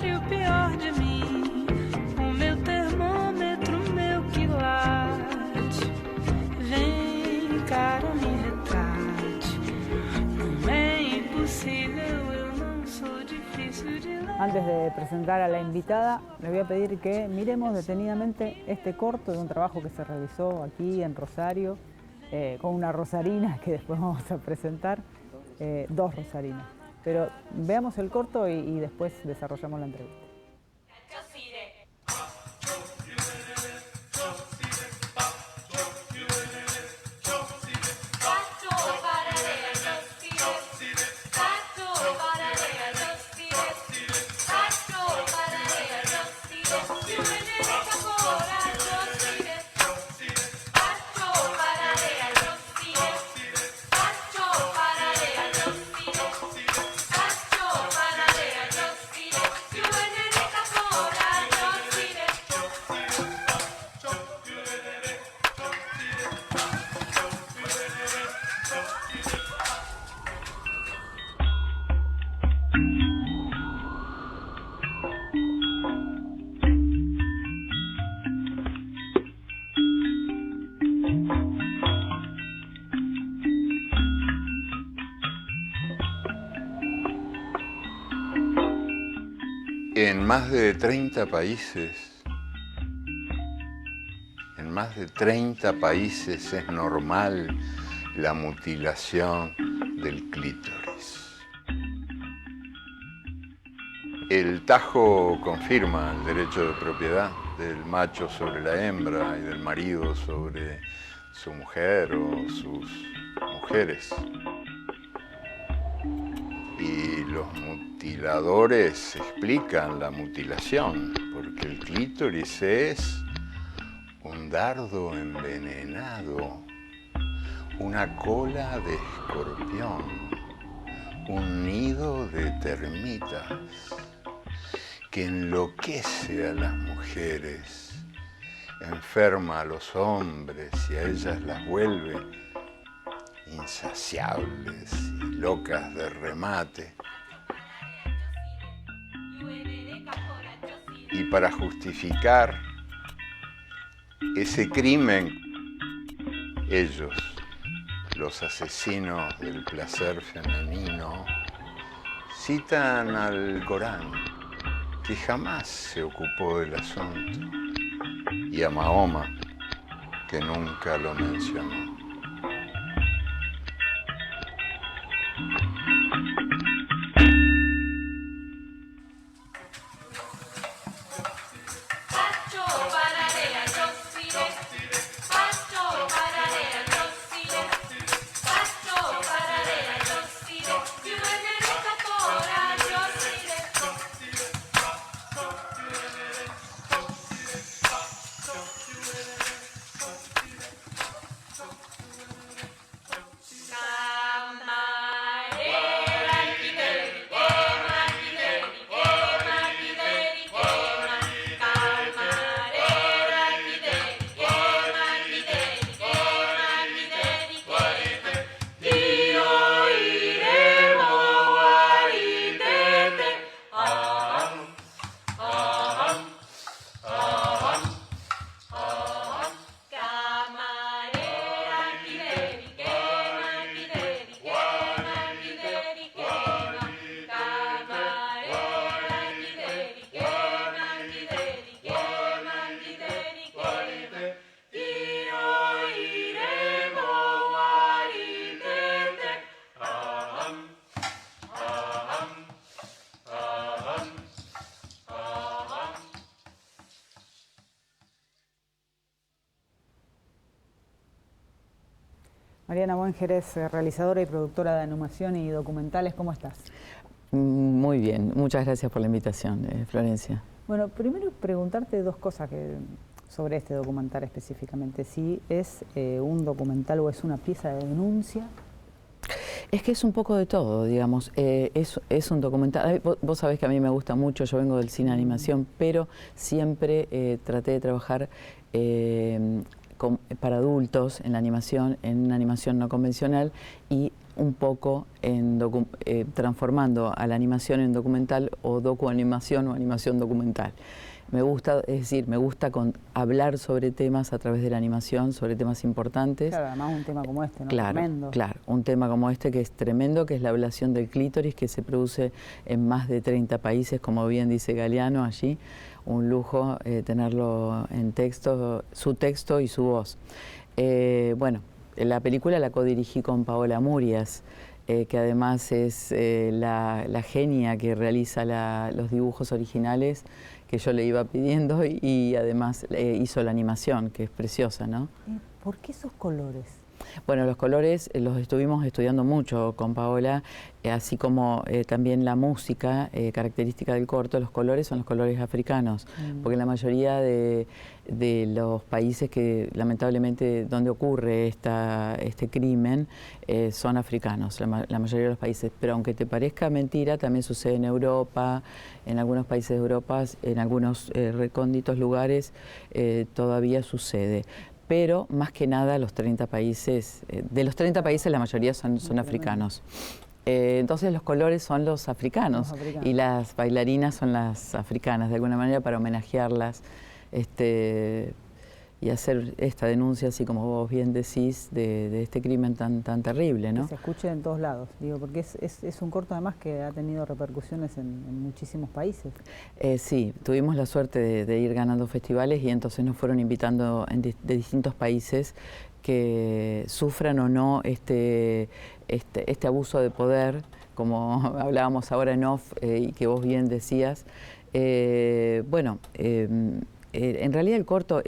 e o pior de mim, o meu termômetro, meu quilate. Vem, cara, me retrate. Não é impossível, eu não sou difícil de ler. Antes de presentar a la invitada, le voy a pedir que miremos detenidamente este corto de un trabajo que se realizó aquí en Rosario, con una rosarina que después vamos a presentar, dos rosarinas. Pero veamos el corto y después desarrollamos la entrevista. En más de 30 países es normal la mutilación del clítoris. El Tajo confirma el derecho de propiedad del macho sobre la hembra y del marido sobre su mujer o sus mujeres. Y los mutiladores explican la mutilación, porque el clítoris es un dardo envenenado, una cola de escorpión, un nido de termitas que enloquece a las mujeres, enferma a los hombres y a ellas las vuelve insaciables y locas de remate. Y para justificar ese crimen, ellos, los asesinos del placer femenino, citan al Corán, que jamás se ocupó del asunto, y a Mahoma, que nunca lo mencionó. Mariana Buengerez, realizadora y productora de animación y documentales, ¿cómo estás? Muy bien, muchas gracias por la invitación, Florencia. Bueno, primero preguntarte dos cosas sobre este documental específicamente. Si es un documental o es una pieza de denuncia. Es que es un poco de todo, digamos. Es un documental. Vos sabés que a mí me gusta mucho, yo vengo del cine de animación, pero siempre traté de trabajar para adultos en la animación, en una animación no convencional, y un poco en transformando a la animación en documental o docuanimación o animación documental. Me gusta, es decir, me gusta hablar sobre temas a través de la animación, sobre temas importantes. Claro, además un tema como este, ¿no? Claro, Tremendo. claro, un tema como este que es tremendo, que es la ablación del clítoris, que se produce en más de 30 países, como bien dice Galeano allí. Un lujo tenerlo en texto, su texto y su voz. Bueno, la película la codirigí con Paola Murias, que además es la genia que realiza los dibujos originales que yo le iba pidiendo y además hizo la animación, que es preciosa, ¿no? ¿Por qué esos colores? Bueno, los colores los estuvimos estudiando mucho con Paola, así como también la música característica del corto. Los colores son los colores africanos, porque la mayoría de los países que lamentablemente donde ocurre este crimen son africanos, la mayoría de los países. Pero aunque te parezca mentira, también sucede en Europa, en algunos países de Europa, en algunos recónditos lugares todavía sucede. Pero más que nada los 30 países, de los 30 países la mayoría son africanos. Entonces los colores son los africanos y las bailarinas son las africanas, de alguna manera para homenajearlas y hacer esta denuncia, así como vos bien decís, de este crimen tan terrible, ¿no? Que se escuche en todos lados, digo, porque es un corto además que ha tenido repercusiones en muchísimos países. Sí, tuvimos la suerte de ir ganando festivales y entonces nos fueron invitando de distintos países que sufran o no este abuso de poder, como hablábamos ahora en off y que vos bien decías. En realidad el corto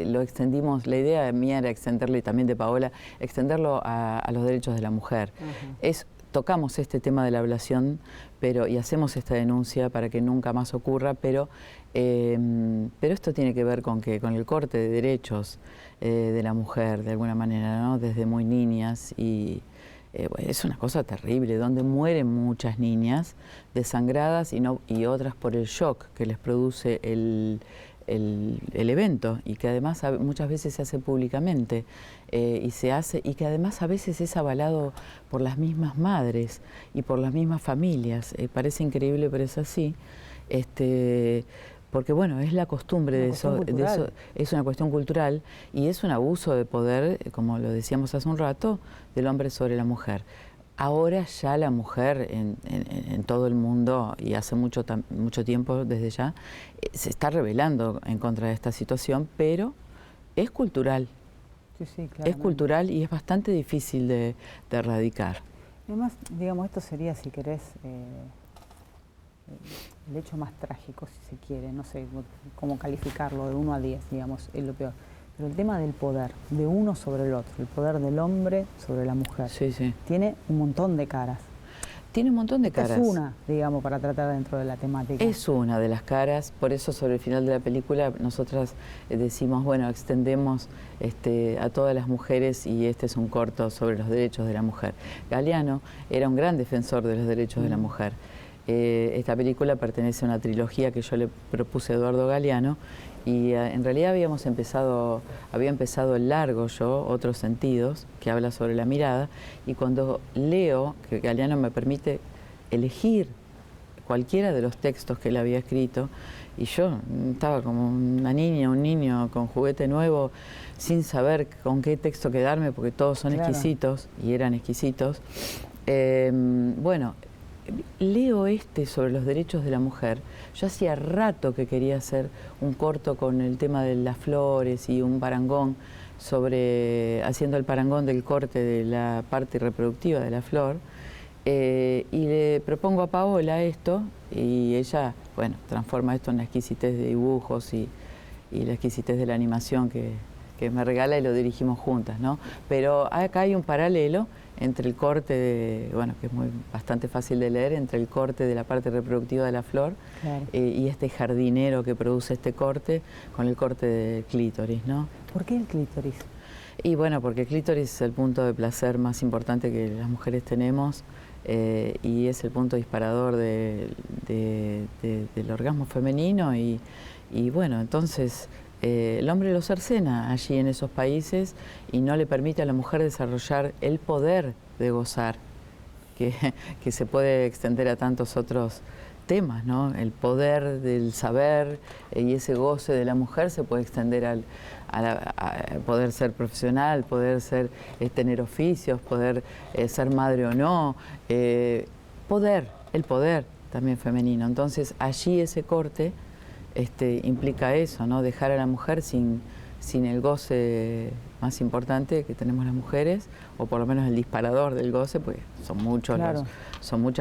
lo extendimos, la idea mía era extenderlo, y también de Paola, extenderlo a los derechos de la mujer. Tocamos este tema de la ablación y hacemos esta denuncia para que nunca más ocurra, pero esto tiene que ver con el corte de derechos de la mujer, de alguna manera, ¿no? Desde muy niñas es una cosa terrible, donde mueren muchas niñas desangradas y otras por el shock que les produce el evento, y que además muchas veces se hace públicamente y que además a veces es avalado por las mismas madres y por las mismas familias. Parece increíble, pero es así. Porque bueno, es la costumbre de eso, es una cuestión cultural y es un abuso de poder, como lo decíamos hace un rato, del hombre sobre la mujer. Ahora ya la mujer en todo el mundo, y hace mucho tiempo desde ya, se está rebelando en contra de esta situación, pero es cultural. Sí, es cultural y es bastante difícil de erradicar. Además, digamos, esto sería, si querés, el hecho más trágico, si se quiere, no sé cómo calificarlo, de 1 a 10, digamos, es lo peor. Pero el tema del poder, de uno sobre el otro, el poder del hombre sobre la mujer, tiene un montón de caras. Tiene un montón de caras. Es una, digamos, para tratar dentro de la temática. Es una de las caras, por eso sobre el final de la película nosotras decimos, bueno, extendemos a todas las mujeres y este es un corto sobre los derechos de la mujer. Galeano era un gran defensor de los derechos de la mujer. Esta película pertenece a una trilogía que yo le propuse a Eduardo Galeano y en realidad había empezado el largo yo, Otros Sentidos, que habla sobre la mirada, y cuando leo, que Galeano me permite elegir cualquiera de los textos que él había escrito, y yo estaba como una niña, un niño con juguete nuevo, sin saber con qué texto quedarme, porque todos son exquisitos, y eran exquisitos. Bueno, leo sobre los derechos de la mujer. Yo hacía rato que quería hacer un corto con el tema de las flores y un parangón haciendo el parangón del corte de la parte reproductiva de la flor. Y le propongo a Paola esto y ella, bueno, transforma esto en la exquisitez de dibujos y la exquisitez de la animación que me regala y lo dirigimos juntas, ¿no? Pero acá hay un paralelo entre el corte, que es bastante fácil de leer, entre el corte de la parte reproductiva de la flor y este jardinero que produce este corte con el corte del clítoris, ¿no? ¿Por qué el clítoris? Y bueno, porque el clítoris es el punto de placer más importante que las mujeres tenemos y es el punto disparador del orgasmo femenino y bueno, entonces el hombre lo cercena allí en esos países y no le permite a la mujer desarrollar el poder de gozar que se puede extender a tantos otros temas, ¿no? El poder del saber y ese goce de la mujer se puede extender a poder ser profesional, poder tener oficios, poder ser madre o no, el poder también femenino. Entonces allí ese corte implica eso, ¿no? Dejar a la mujer sin el goce más importante que tenemos las mujeres, o por lo menos el disparador del goce, porque son muchas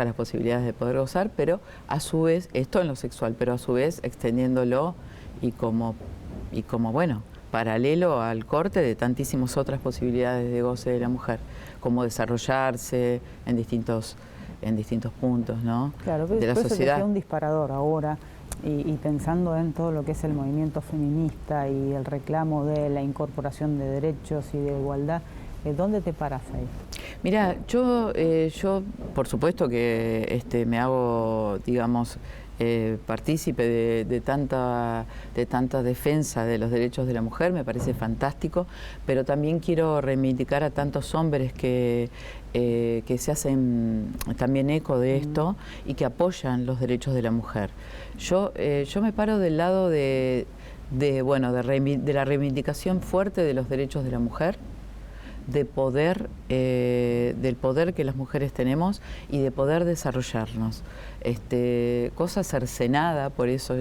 las posibilidades de poder gozar, pero a su vez, esto en lo sexual, pero a su vez extendiéndolo y como bueno, paralelo al corte de tantísimas otras posibilidades de goce de la mujer, como desarrollarse en distintos puntos, ¿no? Claro, de la sociedad. Eso un disparador ahora. Y pensando en todo lo que es el movimiento feminista y el reclamo de la incorporación de derechos y de igualdad, ¿dónde te paras ahí? Mira, yo por supuesto que me hago, digamos, partícipe de tanta defensa de los derechos de la mujer, me parece fantástico, pero también quiero reivindicar a tantos hombres que se hacen también eco de esto y que apoyan los derechos de la mujer. Yo me paro del lado de la reivindicación fuerte de los derechos de la mujer, del poder que las mujeres tenemos y de poder desarrollarnos. Cosa cercenada, por eso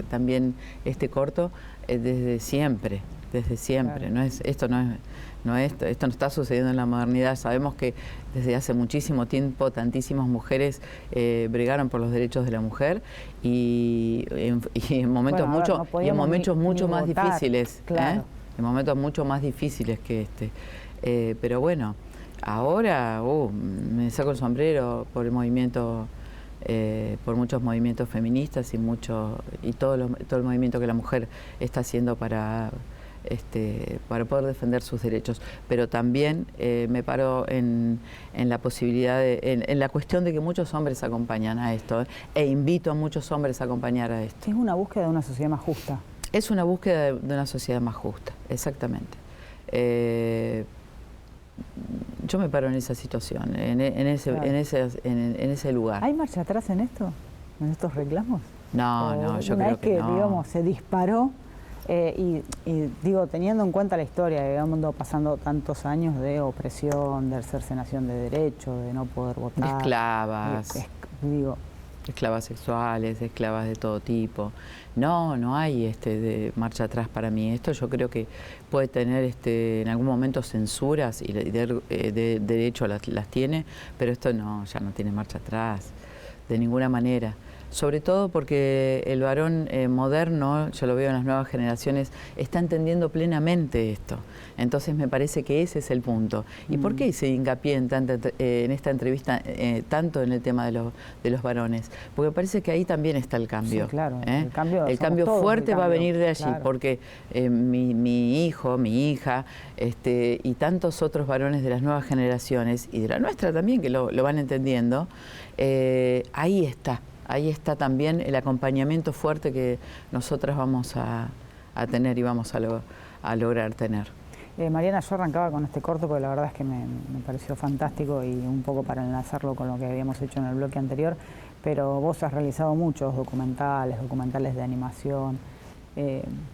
también este corto, desde siempre. Claro. Esto no está sucediendo en la modernidad. Sabemos que desde hace muchísimo tiempo tantísimas mujeres bregaron por los derechos de la mujer y en momentos mucho más difíciles. Claro. En momentos mucho más difíciles que pero bueno, ahora me saco el sombrero por el movimiento, por muchos movimientos feministas y todo el movimiento que la mujer está haciendo para poder defender sus derechos. Pero también me paro en la posibilidad, en la cuestión de que muchos hombres acompañan a esto, e invito a muchos hombres a acompañar a esto. Es una búsqueda de una sociedad más justa. Es una búsqueda de una sociedad más justa, exactamente. Yo me paro en esa situación, en ese lugar. ¿Hay marcha atrás en esto? ¿En estos reclamos? No, yo creo que no. Digamos, se disparó y digo, teniendo en cuenta la historia, digamos, pasando tantos años de opresión, de cercenación de derechos, de no poder votar. Esclavas. Esclavas sexuales, esclavas de todo tipo. No hay de marcha atrás para mí. Esto yo creo que puede tener en algún momento censuras y de hecho las tiene, pero esto ya no tiene marcha atrás, de ninguna manera. Sobre todo porque el varón moderno, yo lo veo en las nuevas generaciones, está entendiendo plenamente esto. Entonces me parece que ese es el punto. ¿Y por qué hice hincapié en esta entrevista tanto en el tema de los varones? Porque me parece que ahí también está el cambio. Sí, claro. El cambio fuerte va a venir de allí, claro. Porque mi hijo, mi hija y tantos otros varones de las nuevas generaciones, y de la nuestra también, que lo van entendiendo, ahí está. Ahí está también el acompañamiento fuerte que nosotras vamos a tener y vamos a lograr tener. Mariana, yo arrancaba con este corto porque la verdad es que me pareció fantástico y un poco para enlazarlo con lo que habíamos hecho en el bloque anterior, pero vos has realizado muchos documentales de animación.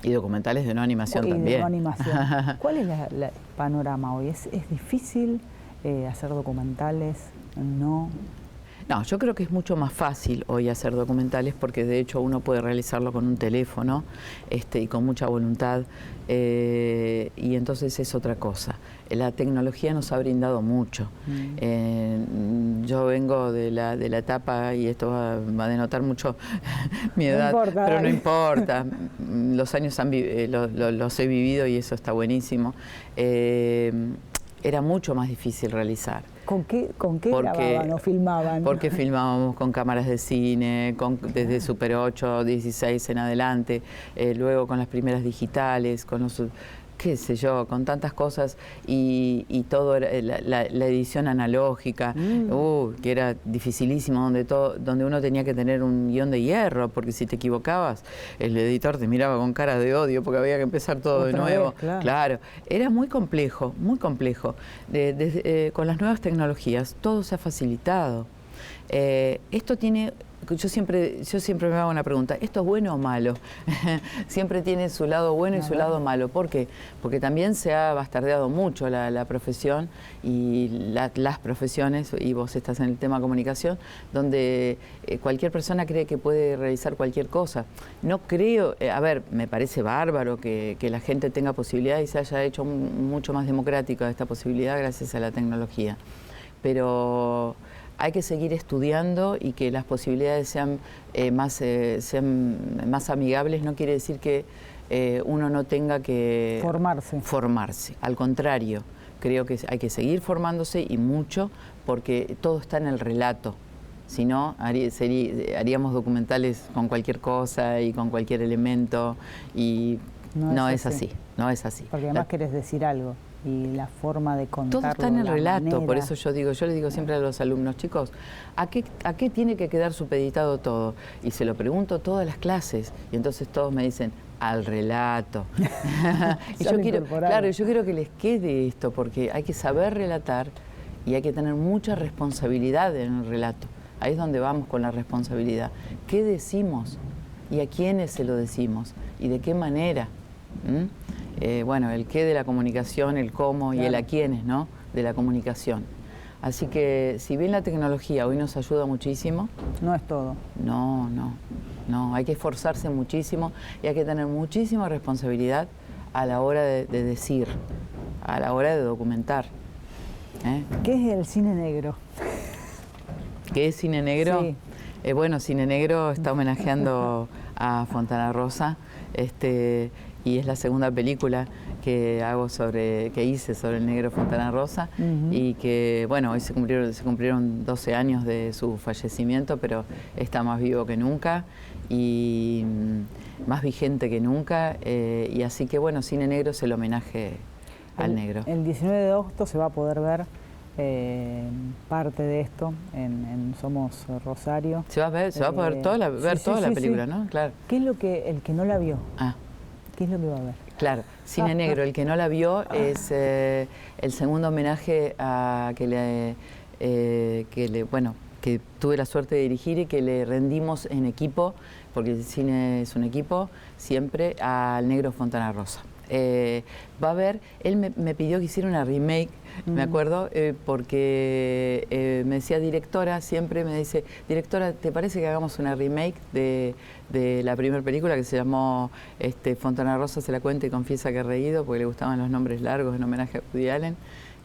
Y documentales de no animación también. De no animación. ¿Cuál es el panorama hoy? ¿Es difícil hacer documentales? ¿No? No, yo creo que es mucho más fácil hoy hacer documentales porque de hecho uno puede realizarlo con un teléfono y con mucha voluntad y entonces es otra cosa. La tecnología nos ha brindado mucho. Yo vengo de la etapa, y esto va a denotar mucho mi edad, pero no importa. Los años los he vivido y eso está buenísimo. Era mucho más difícil realizar. ¿Con qué grababan o filmaban? Porque filmábamos con cámaras de cine, desde Super 8, 16 en adelante, luego con las primeras digitales, qué sé yo, con tantas cosas y todo era la edición analógica, que era dificilísimo, donde uno tenía que tener un guión de hierro, porque si te equivocabas, el editor te miraba con cara de odio porque había que empezar todo de nuevo. Claro, era muy complejo, muy complejo. Con las nuevas tecnologías todo se ha facilitado. Esto tiene... Yo siempre me hago una pregunta, ¿esto es bueno o malo? Siempre tiene su lado bueno y su lado malo. ¿Por qué? Porque también se ha bastardeado mucho la profesión y las profesiones, y vos estás en el tema comunicación, donde cualquier persona cree que puede realizar cualquier cosa. No creo, a ver, me parece bárbaro que la gente tenga posibilidad y se haya hecho mucho más democrática esta posibilidad gracias a la tecnología. Pero hay que seguir estudiando y que las posibilidades sean más amigables. No quiere decir que uno no tenga que formarse. Al contrario, creo que hay que seguir formándose y mucho, porque todo está en el relato. Si no, haríamos documentales con cualquier cosa y con cualquier elemento, y no es así. No es así. Porque además querés decir algo. Y la forma de contarlo, todo está en el relato, manera. Por eso yo le digo siempre a los alumnos, chicos, ¿a qué tiene que quedar supeditado todo? Y se lo pregunto todas las clases, y entonces todos me dicen, al relato. Y yo quiero que les quede esto, porque hay que saber relatar y hay que tener mucha responsabilidad en el relato. Ahí es donde vamos con la responsabilidad. ¿Qué decimos? ¿Y a quiénes se lo decimos? ¿Y de qué manera? Bueno, el qué de la comunicación, el cómo y el a quiénes, ¿no? De la comunicación. Así que, si bien la tecnología hoy nos ayuda muchísimo... No es todo. No, hay que esforzarse muchísimo y hay que tener muchísima responsabilidad a la hora de decir, a la hora de documentar. ¿Qué es el cine negro? ¿Qué es cine negro? Sí. Bueno, Cine Negro está homenajeando a Fontana Rosa, y es la segunda película que hice sobre el negro Fontana Rosa, y que, bueno, hoy se cumplieron 12 años de su fallecimiento, pero está más vivo que nunca y más vigente que nunca, y así que, bueno, Cine Negro es el homenaje al negro. El 19 de agosto se va a poder ver parte de esto en Somos Rosario. Se va a poder ver toda la película, ¿no? Claro. ¿Qué es lo que el que no la vio? ¿Qué es lo que va a ver? Claro, Cine Negro, el que no la vio, es el segundo homenaje que tuve la suerte de dirigir y que le rendimos en equipo, porque el cine es un equipo, siempre, al negro Fontana Rosa. Va a haber, él me pidió que hiciera una remake, me acuerdo, porque me decía directora, siempre me dice, directora, ¿te parece que hagamos una remake de la primera película que se llamó Fontana Rosa se la cuenta y confiesa que ha reído, porque le gustaban los nombres largos en homenaje a Woody Allen?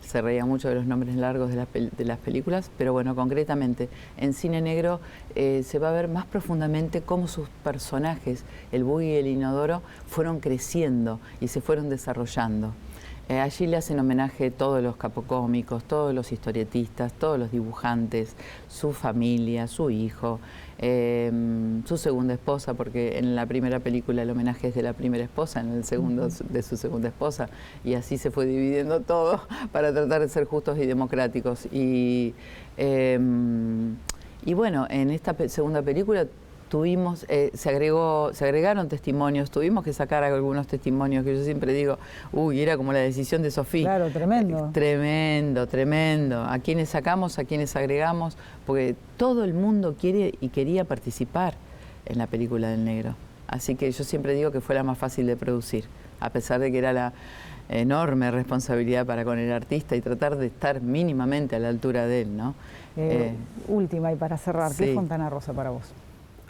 Se reía mucho de los nombres largos de las películas, pero bueno, concretamente en Cine Negro se va a ver más profundamente cómo sus personajes, el Buggy y el Inodoro, fueron creciendo y se fueron desarrollando. Allí le hacen homenaje todos los capocómicos, todos los historietistas, todos los dibujantes, su familia, su hijo, su segunda esposa, porque en la primera película el homenaje es de la primera esposa, en el segundo de su segunda esposa, y así se fue dividiendo todo para tratar de ser justos y democráticos. Y bueno, en esta segunda película se agregaron testimonios, tuvimos que sacar algunos testimonios que yo siempre digo, era como la decisión de Sofía. Claro, tremendo. Tremendo. A quienes sacamos, a quienes agregamos, porque todo el mundo quiere y quería participar en la película del negro. Así que yo siempre digo que fue la más fácil de producir, a pesar de que era la enorme responsabilidad para con el artista y tratar de estar mínimamente a la altura de él, ¿no? Última, y para cerrar, ¿qué es Fontana Rosa para vos?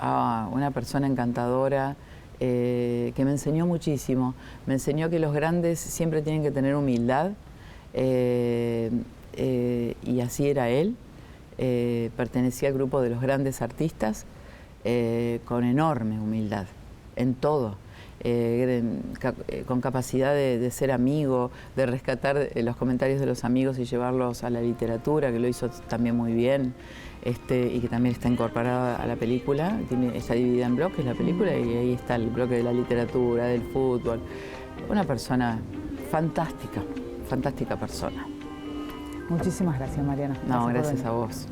Una persona encantadora, que me enseñó muchísimo. Me enseñó que los grandes siempre tienen que tener humildad, y así era él. Pertenecía al grupo de los grandes artistas, con enorme humildad, en todo. Con capacidad de ser amigo, de rescatar los comentarios de los amigos y llevarlos a la literatura, que lo hizo también muy bien, y que también está incorporada a la película. Está dividida en bloques la película, y ahí está el bloque de la literatura, del fútbol. Una persona fantástica, fantástica persona. Muchísimas gracias, Mariana. No, por gracias venir. a vos.